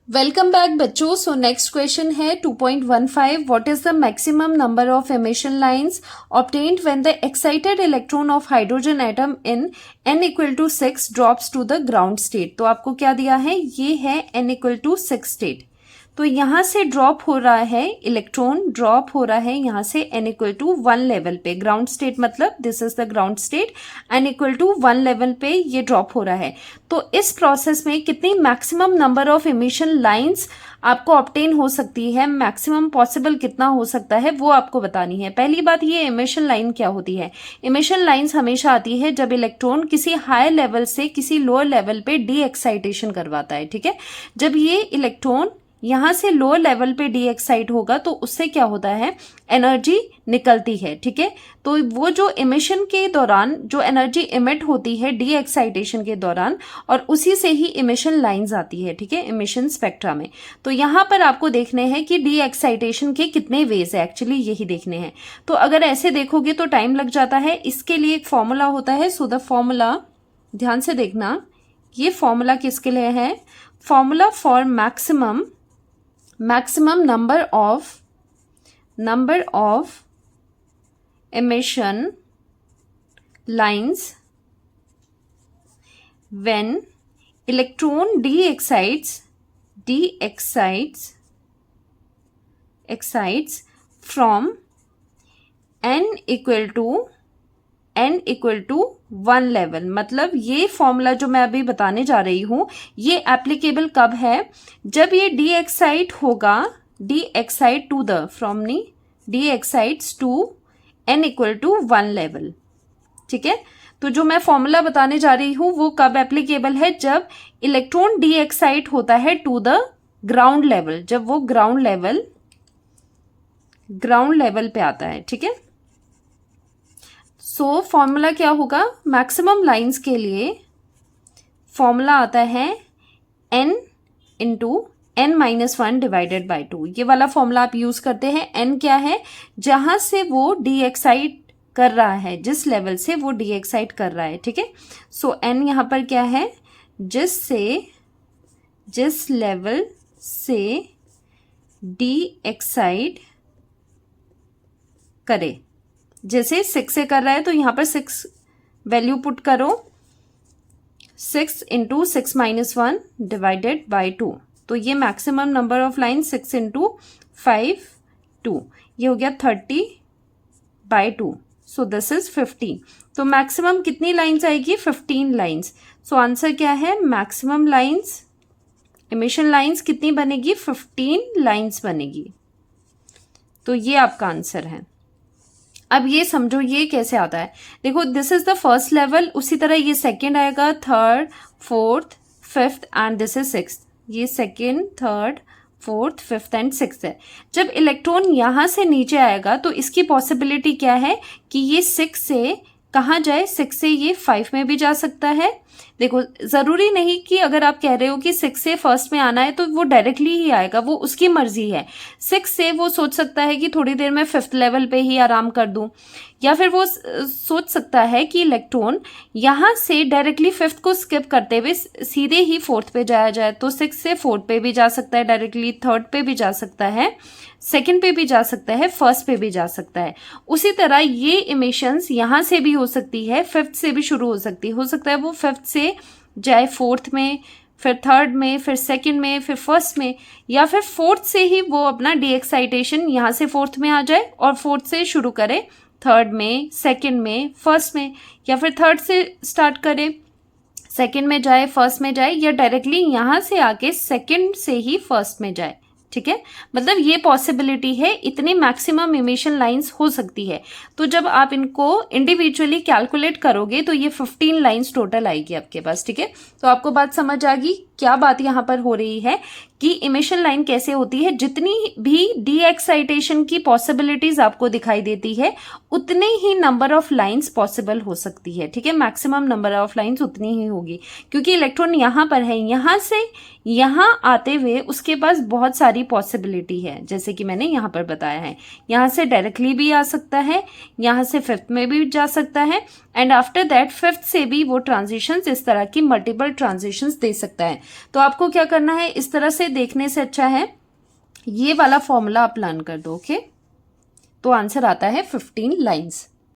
Welcome back बच्चों। So next question है 2.15 what is the maximum number of emission lines obtained when the excited electron of hydrogen atom in n equal to 6 drops to the ground state. तो आपको क्या दिया है, ये है n equal to 6 state. तो यहाँ से ड्रॉप हो रहा है इलेक्ट्रॉन, ड्रॉप हो रहा है यहाँ से n इक्वल टू 1 लेवल पे। ग्राउंड स्टेट मतलब this is the ground state, n equal to 1 level पे ये ड्रॉप हो रहा है। तो इस प्रोसेस में कितनी maximum number of emission lines आपको ऑब्टेन हो सकती है, मैक्सिमम पॉसिबल कितना हो सकता है वो आपको बतानी है। पहली बात, ये इमिशन लाइन क्या होती है? इमिशन लाइंस हमेशा आती है जब इलेक्ट्रॉन किसी हाई लेवल से किसी लोअर लेवल पे डी एक्साइटेशन करवाता है। ठीक है, जब ये इलेक्ट्रॉन यहाँ से लोअर लेवल पे डी एक्साइट होगा तो उससे क्या होता है, एनर्जी निकलती है। ठीक है, तो वो जो इमिशन के दौरान जो एनर्जी इमिट होती है डी एक्साइटेशन के दौरान, और उसी से ही इमिशन लाइंस आती है। ठीक है, इमिशन स्पेक्ट्रा में। तो यहाँ पर आपको देखने हैं कि डी एक्साइटेशन के कितने वेज है, एक्चुअली यही देखने हैं। तो अगर ऐसे देखोगे तो टाइम लग जाता है। इसके लिए एक फॉर्मूला होता है। सो द फॉर्मूला, ध्यान से देखना, ये फॉर्मूला किसके लिए है? Formula for maximum number of emission lines when electron excites from n equal to 1 level. मतलब ये फॉर्मूला जो मैं अभी बताने जा रही हूं ये एप्लीकेबल कब है? जब ये डी एक्साइट होगा, de-excite to the from de-excites to n equal to 1 level. ठीक है, तो जो मैं फॉर्मूला बताने जा रही हूं वो कब एप्लीकेबल है? जब इलेक्ट्रॉन डी एक्साइट होता है टू द ग्राउंड लेवल, जब वो ग्राउंड लेवल पे आता है। ठीक है, सो फॉर्मूला क्या होगा? मैक्सिमम लाइंस के लिए फॉर्मूला आता है n into n-1 divided by 2। ये वाला फॉर्मूला आप यूज करते हैं। n क्या है? जहां से वो डी एक्साइट कर रहा है, जिस लेवल से वो डी एक्साइट कर रहा है। ठीक है, सो n यहां पर क्या है? जिस लेवल से डी एक्साइट करे, जैसे 6 से कर रहा है तो यहाँ पर 6 वैल्यू पुट करो, 6 इंटू 6-1 डिवाइडेड बाई 2। तो ये maximum number of line 6 into 5 2, ये हो गया 30/2। So this is 15। तो मैक्सिमम कितनी लाइन्स आएगी? 15 लाइन्स। सो आंसर क्या है? मैक्सिमम लाइन्स, इमिशन लाइन्स कितनी बनेगी? 15 लाइन्स बनेगी। तो ये आपका आंसर है। अब ये समझो ये कैसे आता है। देखो, this is the first level, उसी तरह ये सेकंड आएगा, third, fourth, fifth and this is sixth. ये second, third, fourth, fifth and sixth है। जब इलेक्ट्रॉन यहां से नीचे आएगा तो इसकी पॉसिबिलिटी क्या है कि ये 6 से कहाँ जाए? 6 से ये 5 में भी जा सकता है। देखो, जरूरी नहीं कि अगर आप कह रहे हो कि 6 से फर्स्ट में आना है तो वो डायरेक्टली ही आएगा, वो उसकी मर्जी है। 6 से वो सोच सकता है कि थोड़ी देर में 5th लेवल पे ही आराम कर दूं, या फिर वो सोच सकता है कि इलेक्ट्रॉन यहां से डायरेक्टली 5th को स्किप करते हुए सीधे ही 4th पे जाया जाए। तो 6 से 4th पे भी जा सकता है डायरेक्टली, 3rd पे भी जा सकता है, 2nd पे भी जा सकता है, 1st पे भी जा सकता है। उसी तरह ये इमिशंस यहां से भी हो सकती है, 5th से भी शुरू हो सकता है वो 5th से जाए 4th में, फिर 3rd में, फिर 2nd में, फिर 1st में, या फिर 4th से ही वो अपना डी एक्साइटेशन यहाँ से 4th में आ जाए और 4th से शुरू करे 3rd में, 2nd में, 1st में, या फिर 3rd से स्टार्ट करे, 2nd में जाए, 1st में जाए, या डायरेक्टली यहाँ से आके 2nd से ही 1st में जाए। ठीक है, मतलब ये पॉसिबिलिटी है, इतनी मैक्सिमम इमिशन लाइंस हो सकती है। तो जब आप इनको इंडिविजुअली कैलकुलेट करोगे तो ये 15 लाइंस टोटल आएगी आपके पास। ठीक है, तो आपको बात समझ आ गई क्या बात यहां पर हो रही है कि इमिशन लाइन कैसे होती है? जितनी भी डी एक्साइटेशन की पॉसिबिलिटीज आपको दिखाई देती है उतने ही नंबर ऑफ लाइंस पॉसिबल हो सकती है। ठीक है, मैक्सिमम नंबर ऑफ लाइंस उतनी ही होगी, क्योंकि इलेक्ट्रॉन यहां पर है, यहां से यहां आते हुए उसके पास बहुत सारी पॉसिबिलिटी है, जैसे कि मैंने यहां पर बताया है। यहां से डायरेक्टली भी आ सकता है, यहां से 5th में भी जा सकता है, एंड आफ्टर दैट 5th से भी वो ट्रांजिशंस, इस तरह की मल्टीपल ट्रांजिशंस दे सकता है। तो आपको क्या करना है, इस तरह से देखने से अच्छा है ये वाला फॉर्मूला आप लर्न कर दो। ओके, तो आंसर आता है 15 लाइन्स।